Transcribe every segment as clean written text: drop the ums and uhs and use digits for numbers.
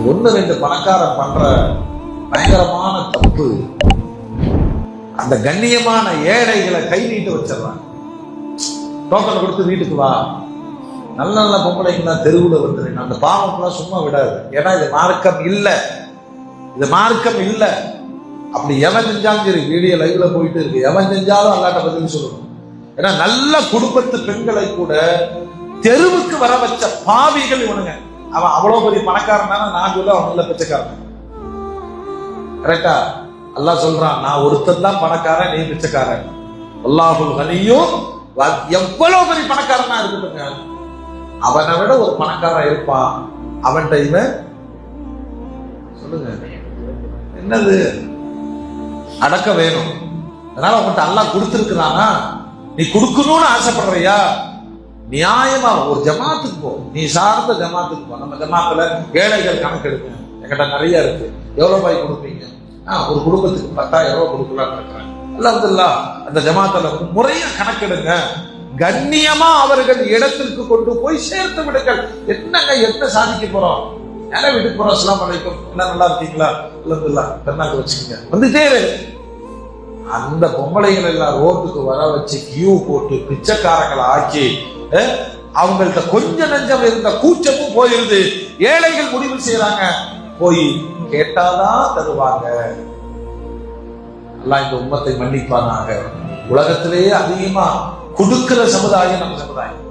ஒன்னு ரெண்டு பணக்காரன் பண்ற பயங்கரமான தப்பு, அந்த கண்ணியமான ஏழைகளை கை நீட்டு வச்சிடறாங்க. டோக்கன் கொடுத்து வீட்டுக்கு வா, நல்ல நல்ல பொம்பளைங்கெல்லாம் தெருவுல வந்துருங்க. அந்த பாவம்லாம் சும்மா விடாது. ஏன்னா இது மார்க்கம் இல்ல, இது மார்க்கம் இல்ல. அப்படி எவன் செஞ்சாலும் சரி, வீடியோ லைவ்ல போயிட்டு இருக்கு, எவன் செஞ்சாலும் அல்லாட்ட பதில் சொல்லணும். ஏன்னா நல்ல குடும்பத்து பெண்களை கூட தெருவுக்கு வர வச்ச பாவிகள் இவனுங்க. அவன் அவ்வளவு பெரிய பணக்காரன் தானே, நான் சொல்ல அவன் நல்ல பிச்சைக்காரன். கரெக்டா? அல்லாஹ் சொல்றான், நான் ஒருத்தன் தான் பணக்காரன், நீ பிச்சைக்காரன். அல்லாஹுல் கனியும், எவ்வளவு பெரிய பணக்காரனா இருக்கட்டுங்க, அவனை விட ஒரு பணக்காரன் இருப்பான். அவன்கிட்ட இவன் சொல்லுங்க என்னது அடக்க வேணும். அதனால அவன்கிட்ட அல்லாஹ் கொடுத்திருக்கிறானா, நீ கொடுக்கணும்னு ஆசைப்படுறியா, நியாயமா ஒரு ஜமாத்துக்கு போ, நீ சார்ந்த ஜமாத்துக்கு போ. நம்ம ஜமாத்துல ஏழைகள் கணக்கு எடுக்க என்கிட்ட நிறைய இருக்கு. எவ்வளவு ரூபாய் கொடுப்பீங்க? ஒரு குடும்பத்துக்கு 10,000 ரூபாய் கொடுக்கலாம்னு இருக்கிறேன். அல்ஹம்துலில்லாஹ், அந்த ஜமாத்துல முறையா கணக்கெடுங்க, கண்ணியமா அவர்கள் இடத்திற்கு கொண்டு போய் சேர்த்து விடுங்கள். என்னங்க என்ன சாதிக்க போறோம்? யாரா வீட்டுக்கு போறோம், அஸ்ஸலாமு அலைக்கும், எல்லாம் நல்லா இருக்கீங்களா, அல்ஹம்துலில்லாஹ், பெருநாக்கு வச்சுக்கீங்க, வந்துட்டே அந்த பொம்பளைகள் எல்லாம் ரோட்டுக்கு வர வச்சு கியூ போட்டு பிச்சைக்காரங்களை ஆக்கி அவங்கள்ட்ட கொஞ்ச நஞ்சம் இருந்த கூச்சமும் போயிருது. ஏழைகள் முடிவு செய்யறாங்க, போய் கேட்டாதான் தருவாங்க. அல்லாஹ் இந்த உம்மத்தை மன்னிப்பானாக. உலகத்திலேயே அதிகமா கொடுக்கிற சமுதாயம் நம்ம சமுதாயம்.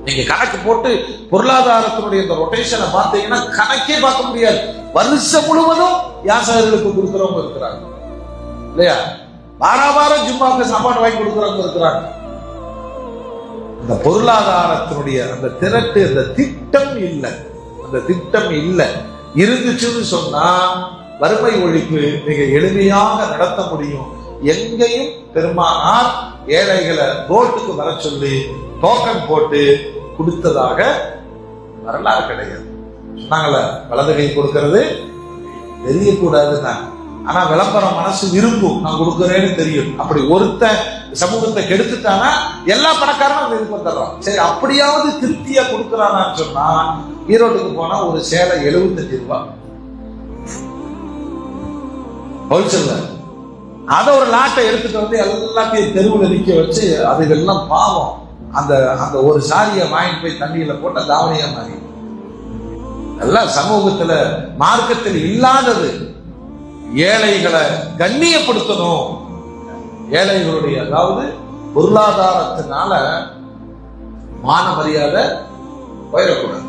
நீங்க கணக்கு போட்டு பொருளாதாரத்தினுடைய இந்த ரொட்டேஷனை பார்த்தீங்கன்னா கணக்கே பார்க்க முடியாது. வருஷம் முழுவதும் யாசகர்களுக்கு கொடுக்கிறவங்க இருக்கிறாங்க இல்லையா? வாரம் ஜும்மாவுக்கு சாப்பாடு வாங்கி கொடுக்கிறவங்க இருக்கிறாங்க. இந்த பொருளாதாரத்தினுடைய அந்த திரட்டு, அந்த திட்டம் இல்லை, அந்த திட்டம் இல்லை. இருந்துச்சுன்னு சொன்னா வறுமை ஒழிப்பு மிக எளிமையாக நடத்த முடியும். எங்கேயும் பெருமானார் ஏழைகளை ரோட்டுக்கு வர சொல்லி டோக்கன் போட்டு கொடுத்ததாக வரலாறு கிடையாது. சொன்னாங்கல்ல, வலது கை கொடுக்கிறது தெரியக்கூடாதுதான். ஆனா விளம்பரம் மனசு விரும்பும், நான் கொடுக்கிறேன்னு தெரியும். அப்படி ஒருத்தன் சமூகத்தை கெடுத்துட்டானா எல்லா பணக்காரனும் விருப்பம் தர்றான். சரி, அப்படியாவது திருப்தியா கொடுக்கறானான்னு சொன்னா ஈரோட்டுக்கு போனா ஒரு சேலை 75 ரூபாய் ஹோல்சேல். அத ஒரு லாட்டை எடுத்துட்டு வந்து எல்லாத்தையும் தெருவில் நிக்க வச்சு, அதுகெல்லாம் பாவம், அந்த அந்த ஒரு சாரியை வாங்கிட்டு போய் தண்ணியில போட்ட தாவணியா மாறி எல்லாம் சமூகத்துல மார்க்கத்தில் இல்லாதது. ஏழைகளை கண்ணியப்படுத்தணும். ஏழைகளுடைய, அதாவது பொருளாதாரத்தினால மான மரியாதை போயிடக்கூடாது.